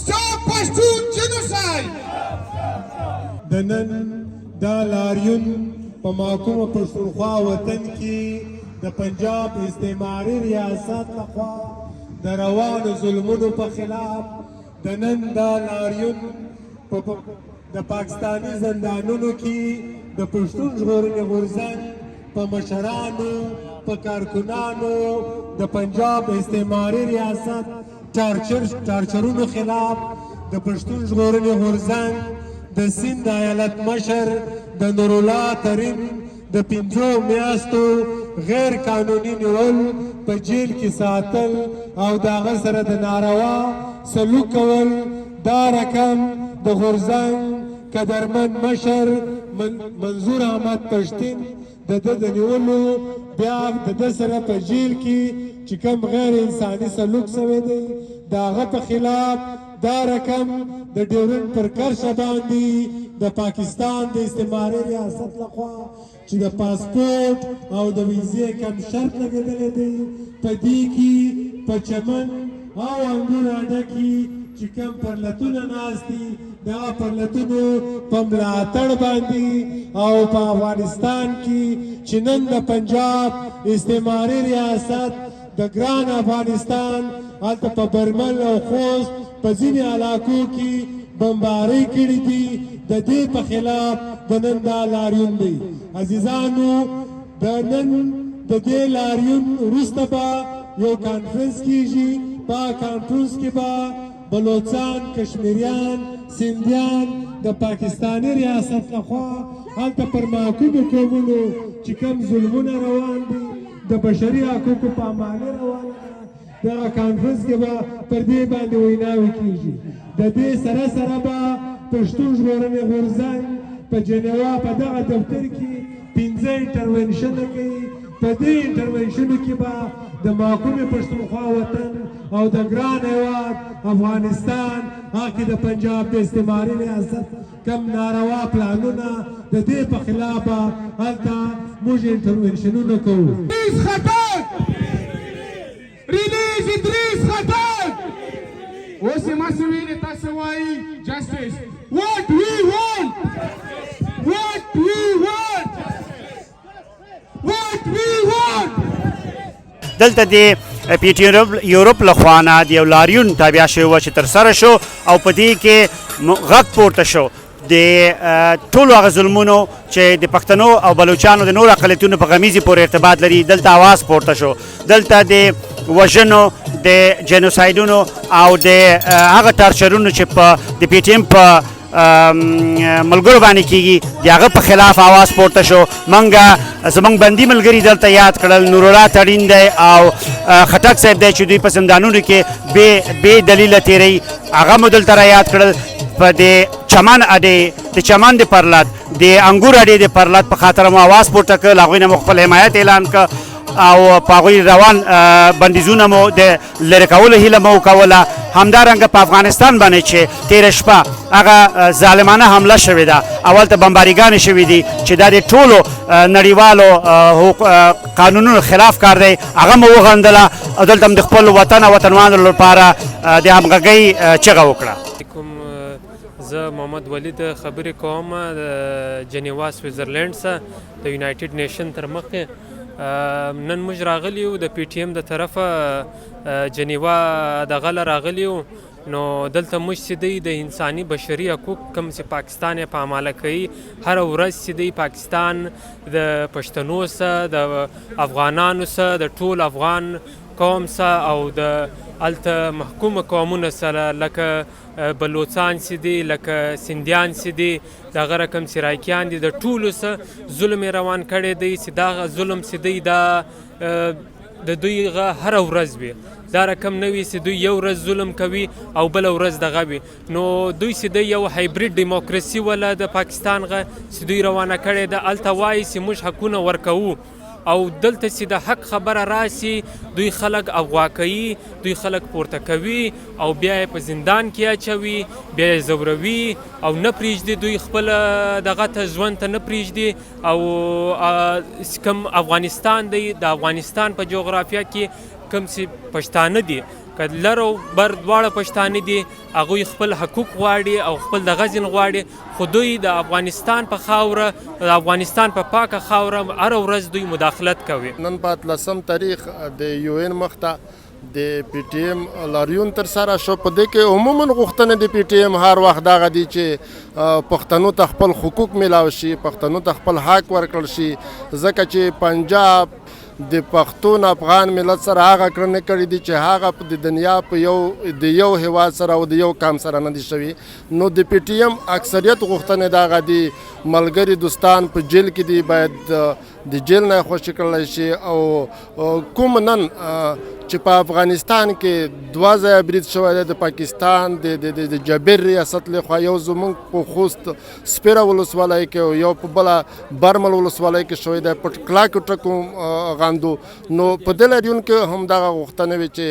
Stop Pashtun genocide! د نن دا لاریون په محکومه پښتونخوا وطن کې د پنجاب استعماري ریاست لخوا د روانو ظلمونو په خلاف د نن دا لاریون د پاکستاني زندانونو کې د پښتون ژغورنې غورځنګ په مشرانو په کارکنانو د پنجاب استعماري ریاست چارچرونو خلاف د پښتون ژغورنې غورځنګ د سند ایالت مشر د نورالله ترین د 5 میاشتو غیر قانوني نیول په جیل کې ساتل او د هغه سره د ناروا سلوک کول دا رقم د غورځنګ قدرمن مشر منظور احمد پښتین د ده د نیولو بیا د ده سره په جیل کې چې کوم غیر انساني سلوک شوی دی د هغه په خلاف دا رقم د ډیورنډ پر کرښه باندې د پاکستان د استعماري ریاست لخوا چې د پاسپورټ او د ویزې کم شرط لګېدلی دی په دې کې په چمن او انګور اډه کې چې کوم پرلتونه ناست دي دغه پرلتونو په ملاتړ باندې او په افغانستان کې چې نن د پنجاب استعماري ریاست د ګران افغانستان هلته په برمل او خوست په ځینې علاقو کې بمبارۍ کړي دي د دې په خلاف د نن دا لاریون دی عزیزانو د نن د دې لاریون وروسته به یو کانفرنس کیږي په کانفرنس کې به بلوچستان کشمیریان سندیان د پاکستاني ریاست لخوا هلته پر محکومو قومونو چې کوم ظلمونه روان دي د بشري حقوقو پاملرنه روانه ده دغه کانفرنس کې به پر دې باندې ویناوې کیږي د دې سره سره به پښتون ژغورنې غورځنګ په جنیوا په دغه دفتر کې 15 انټرونشنونه کوي په دې انټرونشنو کې به د محکومې پښتونخوا وطن او د ګران هېواد افغانستان هغه کې د پنجاب د استعماري ریاست کم ناروا پلانونه د دې په خلاف به هلته موږ انټرونشنونه کوو Release Idris Khattak! اوس یې ما څه ویلې تاسو وایي justice. What we want! What we want! What we want! دلته د پی ټي یورپ لخوا نه د یو لاریون تابع شوی و چې ترسره شو او په دې کې غږ پورته شو د ټولو هغه ظلمونو چې د پښتنو او بلوچانو د نورو اقلیتونو په غمیزې پورې ارتباط لري دلته آواز پورته شو دلته د وژنو د جنوسایډونو او د هغه ټارچرونو چې په د پی ټي ایم په ملګرو باندې کیږي د هغه په خلاف آواز پورته شو منګه زمونږ بندي ملګري دلته یاد کړل نورالله تړین دی او خټک صاحب دی چې دوی په زندانونو کې بې دلیله تیروي هغه مو دلته را یاد کړل په د چمن اډې د چمن د پرلت د انګور اډې د پرلت په خاطر مو آواز پورته کړل هغوی نه مو خپل حمایت اعلان کړ او په هغوی روان بندیزونه مو د لرې کولو هیله مو وکوله همدارنګه په افغانستان باندې چې تېره شپه هغه ظالمانه حمله شوې ده اول ته بمباریګانې شوي دي چې دا د ټولو نړیوالو قانونونو خلاف کار دی هغه مو وغندله او دلته هم د خپل وطن او وطنوالو لپاره د همغږۍ چغه وکړه زه محمد ولی د خبرې کوم د جنیوا سویزرلینډ څخه د یونایټډ نیشن تر مخکې نن موږ راغلي یو د پی ټي ایم د طرفه جنیوا دغه له راغلي یو نو دلته موږ چې دی د انساني بشري حقوق کوم چې پاکستان یې پاماله کوي هره ورځ چې دی پاکستان د پښتنو سره د افغانانو سره د ټول افغان قوم سره او د هلته محکومه قومونه سره لکه بلوچستان چې دی لکه سندیان چې دی دغه رقم سرایکیان دي د ټولو سره ظلم یې روان کړی دی چې دغه ظلم چې دی دا د دوی هره ورځ وي دا رقم نه وي چې دوی یو ورځ ظلم کوي او بله ورځ دغه وي نو دوی چې دی یو هایبریډ ډیموکراسي وله د پاکستان چې دوی روانه کړې ده هلته وایي چې موږ حقونه ورکوو او دلته چې د حق خبره راسي دوی خلک اغوا کوي دوی خلک پورته کوي او بیا یې په زندان کې اچوي بیا یې ځوروي او نه پرېږدي دوی خپل دغه ته ژوند ته نه پرېږدي او کوم افغانستان دی د افغانستان په جغرافیه کې کوم چې پښتانه دي که لر او بر دواړه پښتانه دي هغوی خپل حقوق غواړي او خپل د غزل غواړي خو دوی د افغانستان په خاوره د افغانستان په پاکه خاوره هره ورځ دوی مداخلت کوي. نن په 18 تاریخ د UN مخته د PTM لاریون تر سره شو. په دې کې عموما غوښتنې د PTM هر وخت دغه دي چې پښتنو ته خپل حقوق میلاو شي، پښتنو ته خپل حق ورکړل شي، ځکه چې پنجاب د پښتون افغان ملت سره هغه کړنې کړي دي چې هغه د دنیا په د یو هیواد سره او د یو قام سره نه دي شوي. نو د PTM اکثریت غوښتنې دغه دي ملګري دوستان په جیل کې دي باید د جیل نه خوشي کړلی شي او کوم نن چې په افغانستان کې 2 ځایه برید شوی دی د پاکستان د جبر ریاست لخوا، یو زموږ په خوست سپیره ولسوالۍ کې او یو په بله برمل ولسوالۍ کې شوی دی په کلاکو ټکو غاندو. نو په دې لاریون کې هم دغه غوښتنې وي چې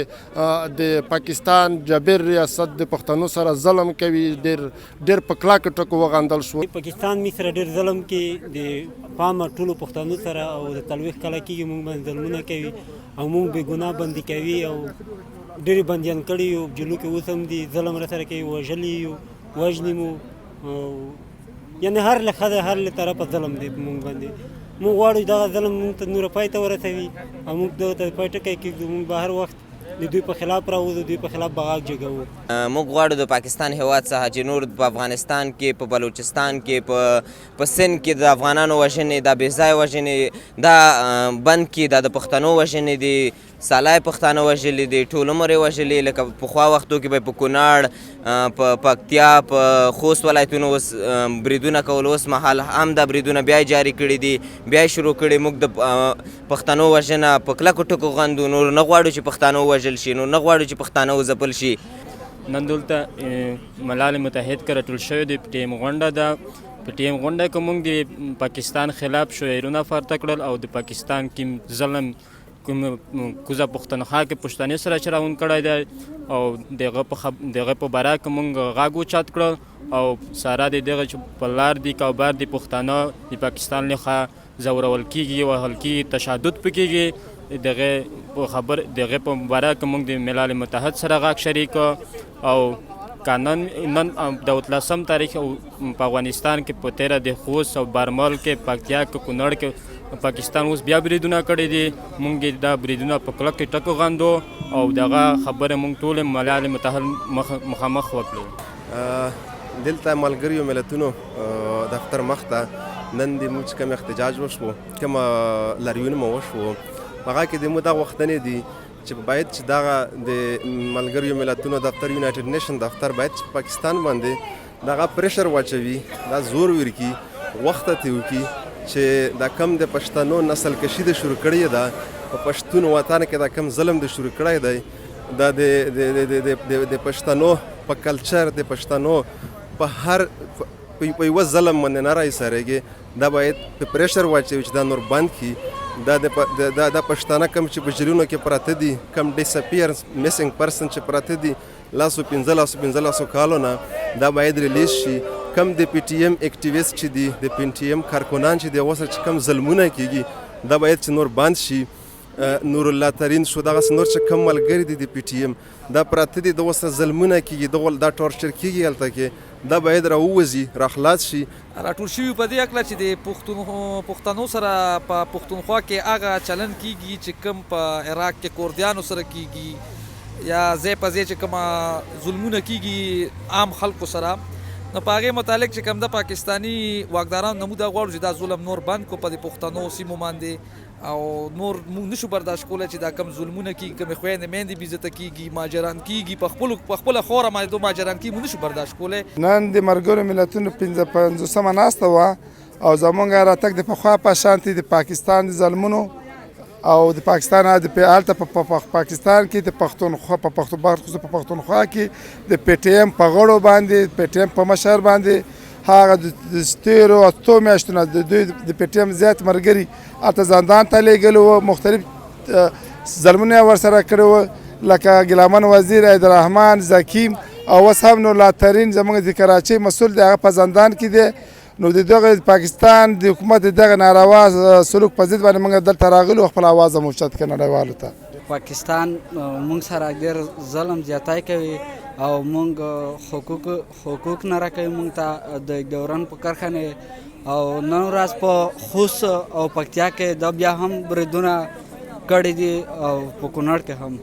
د پاکستان جبر ریاست د پښتنو سره ظلم کوي، ډېر په کلاکو ټکو وغندل شو. پاکستان می سره ډېر ظلم کوي د پامه ټولو پښتنو سره او د 40 کاله کېږي موږ باندې ظلمونه کوي او موږ بې ګناه بندي کوي او ډېرې بندیان کړي یو جلو کې اوس هم دي ظلم را سره کوي، وژلي یو وژني مو یعنې هر له خده هر له طرفه ظلم دی موږ باندې. موږ غواړو دغه ظلم موږ ته نوره پای ته ورسوي او موږ دغه ته پای ټکی کږدو. موږ به هر وخت د دوی په خلاف راوځو، دوی په خلاف به غږ جګوو. موږ غواړو د پاکستان هیواد څخه چې نور په افغانستان کې په بلوچستان کې په سند کې د افغانانو وژنې دا بې ځایه وژنې دا بند کړي، دا د پښتنو وژنې دي، سالای پښتانه وژلي دي، ټول عمر یې وژلي. لکه پخوا وختو کې به په کونړ په پکتیا په خوست ولایتونو اوس بریدونه کول، اوس مهال هم دا بریدونه بیا جاري کړي دي، بیا شروع کړي. موږ د پښتنو وژنه په کلکو ټکو غندو، نور نه غواړو چې پښتانه وژل شي، نور نه غواړو چې پښتانه وځپل شي. نن دلته ملال متحد کې راټول شوی د PTM غونډه ده. PTM غونډه کې موږ د پاکستان خلاف شعارونه پورته کړل او د پاکستان کې ظلم کوم کوزه پښتونخوا کې پښتنې سره چلاون کړی دی او دغه په باره کې موږ غږ اوچت کړ او ساره د دغه چې په لار دي کاوبار د پښتانه د پاکستان لخوا ځورول کېږي، وهل کېږي، تشدد پکې کېږي. دغه په باره کې موږ د ملل متحد سره غږ شریک او نن د 18 تاریخ په افغانستان کې په 13 د خوست او برمل کې پکتیا کې کونړ کې پاکستان اوس بیا بریدونه کړي دي. موږ دا بریدونه په کلکو ټکو غندو او دغه خبره موږ ټول ملل متحد مخامخ وکړو. دلته ملګریو ملتونو دفتر مخته نن د موږ کوم احتجاج وشو، کوم لاریون مو وشو، هغه کې د مو دا غوښتنې دي چې باید چې دغه د ملګریو ملتونو دفتر یونایټډ نیشن دفتر باید چې پاکستان باندې دغه پریشر واچوي، دا زور ورکړي، وخت ته وکړي چې دا کم د پښتنو نسل کشي د شروع کړی ده په پښتون وطن کې، دا کم ظلم د شروع کړی دی، دا د پښتنو په کلچر د پښتنو په هر په یوه ظلم باندې نه رایسارېږي. دا باید په پریشر واچوي چې دا نور بند کړي. دا پښتانه کم چې په جیلونو کې پراته دي، کم ډیسپیرنس میسنګ پرسن چې پراته دي 15 کالو نه، دا باید ریلیز شي. کم د PTM اکټیویست چې دي، د PTM کارکنان چې دي، اوس چې کم ظلمونه کېږي دا باید چې نور بند شي. نور الله ترین شو، دغسې نور چې کم ملګري دي د PTM دا پراته دي، د اوس ظلمونه کېږي، دا ټورچر کېږي هلته کې، دا باید راووځي، راخلاص شي. راټول شوي په دې هکله چې د پښتنو سره په پښتونخوا کې هغه چلن کېږي چې کوم په عراق کې کوردیانو سره کېږي یا ځای په ځای چې کومه ظلمونه کېږي عام خلکو سره. نو په هغې متعلق چې کوم د پاکستاني واکدارانو نه موږ دا غواړو چې دا ظلم نور بند کړو په د پښتنو سیمو باندې او نور موږ نشو برداشت کولی چې دا کم ظلمونه کېږي، کومې خویندې میندې بې عزته کېږي، مهاجران کېږي، په خپله خوره باندې مهاجران کېږي، موږ نشو برداشت کولی. نن د ملګرو ملتونو 55مه ناسته وه او زمونږ راتګ د پخوا په شانتې د پاکستان د ظلمونو او د پاکستان هلته په پاکستان کې د پښتونخوا کې د PTM په غړو باندې، PTM په مشر باندې هغه د تیرو اتو میاشتو نه د دوی د PTM زیات ملګري هلته زندان ته لېږلي وو، مختلف ظلمونه یې ورسره کړي وو، لکه ګیلامن وزیر، عیدالرحمن زکیم او اوس هم نور الله ترین زموږ د کراچۍ مسؤل دی، هغه په زندان کې دی. نو د دغه پاکستان د حکومت دغه ناروا سلوک په ضد باندې موږ دلته راغلو، خپل اواز هم اوچت کړو نړیوالو ته. پاکستان مونږ سره ډېر ظلم زیاتی کوي او مونږ حقوق نه راکوي مونږ ته د ډیورنډ په کرښه او نن ورځ په خوست او پکتیا کې دا بیا هم بریدونه کړي دي او په کونړ کې هم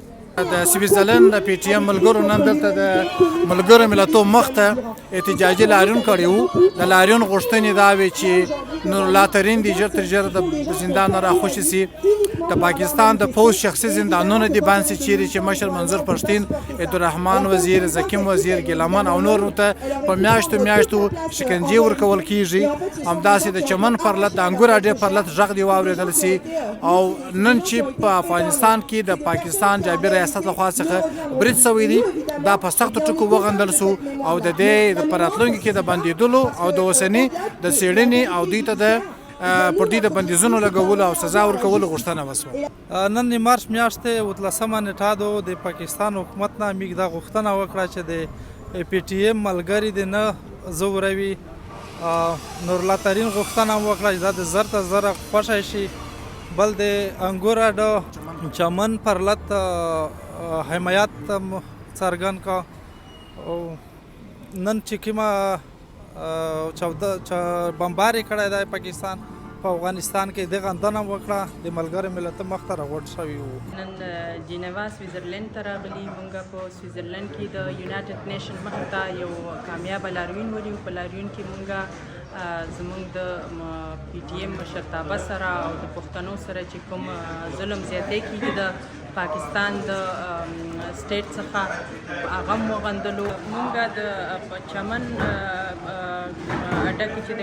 د سویټزرلند د پی ټی ایم ملګرو نن دلته د ملګرو ملتونو مخ ته احتجاجي لاریون کړی وو. د لاریون غوښتنې دا وې چې نورالله ترین دي ژر تر ژره د زندان راخوشي سي. د پاکستان د پوځ شخصي زندانونه دي بند سي چیرې چې مشر منظور پښتین، عبدالرحمن وزیر، زکیم وزیر، ګیلمن او نور ته په میاشتو شکنجې ورکول کیږي. همداسې د چمن پرلت د انګور اډې پرلت غږ دی واورېدل سي. او نن چې په افغانستان کې د پاکستان جابر ریاست لخوا څخه برید سوی دی دا په سختو ټکو وغندل سو او د دې په راتلونکي کې د بندېدلو او د اوسني د څېړنې او دوی ته د پر دې د بندیزونو لګولو او سزا ورکولو غوښتنه وسوه. نن مارچ میاشتې 19 نیټه د پاکستان حکومت نه موږ دا غوښتنه وکړه چې د پی ټی ایم ملګري دې نه ځوروي. نورالله ترین غوښتنه وکړه چې دا د زر ته زره خوښه شي. بل د انګور اډه چمن پرلت حمایت څرګند کا او نن چې کومه بمباري کړی دی پاکستان په افغانستان کې دغه اندنه وکړه د ملګرو ملتونو مخ ته راغونډ شوي وو. نن جنیوا سویټزرلند ته راغلي. موږ په سویټزرلند کې د یونایټډ نیشن مخ ته یو کامیابه لاریون ولیو. په لاریون کې موږ زموږ د پی ټی ایم مشرتابه سره او د پښتنو سره چې کوم ظلم زیاتی کېږي د پاکستان د سټیټ څخه هغه هم وغندلو. موږ د چمن اډه کې چې د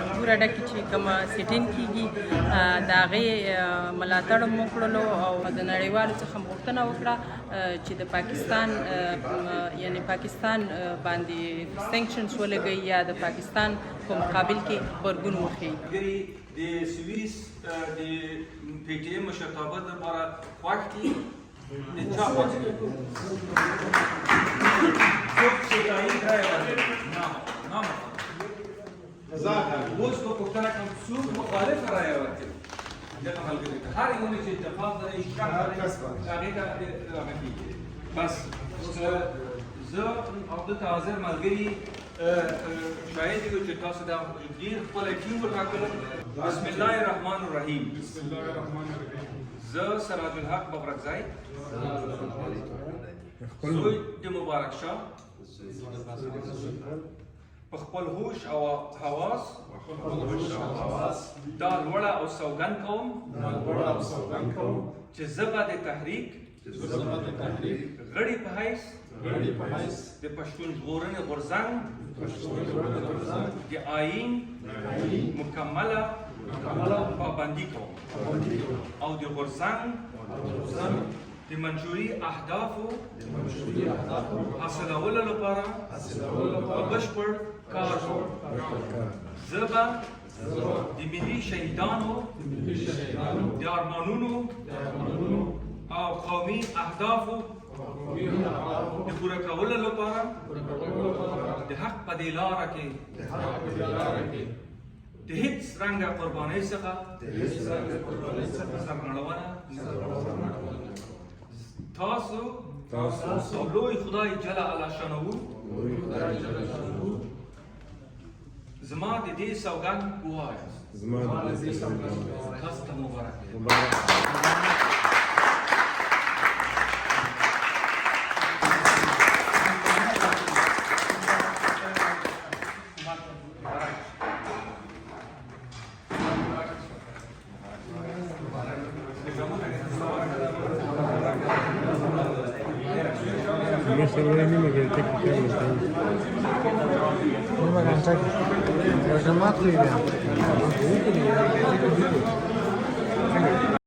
انګور اډه کې چې کوم سیټینګ کېږي د هغې ملاتړ هم وکړلو او د نړیوالو څخه غوښتنه وکړه چې د پاکستان یعنی پاکستان باندې سینکشنز ولګوي یا د پاکستان په مقابل کې غبرګون وښیي. د سویس د پی ټی ایم مشرتابه لپاره خوښ دي د چا خوښ دي څوک چې تایید رایه ورکوي نه اوس به پوښتنه کوم څوک مخالف رایه ورکوي دغه ملګري ته هر یو چې اتفاق لري اشتراک لري هغې ته دغه کېږي. بس زه او دلته حاضر ملګري شاید یو چې تاسو دا ډېر ښکلی ټیم وټاکلو. بسم الله الرحمن الرحیم. زه سراج الحق ببرکزی زوی د مبارک شاه په خپل هوش او حواس دا لوړه او سوګند کوم چې زه به د تحریک غړي په حیث د پښتون ژغورنې غورځنګ د آیین مکمله پابندي کوم او د غورځنګ د منشوري اهدافو حاصلولو لپاره په بشپړ کار کوم. زه به د ملي شهیدانو د ارمانونو او قومي اهدافو د پوره کولو لپاره د حق په دې لاره کې د هیڅ رنګه قربانۍ څخه سرغړونه تاسو او لوی خدای جل علا شانه زما د دې سوګند ګواه یاست. تاسو ته مبارک. Yo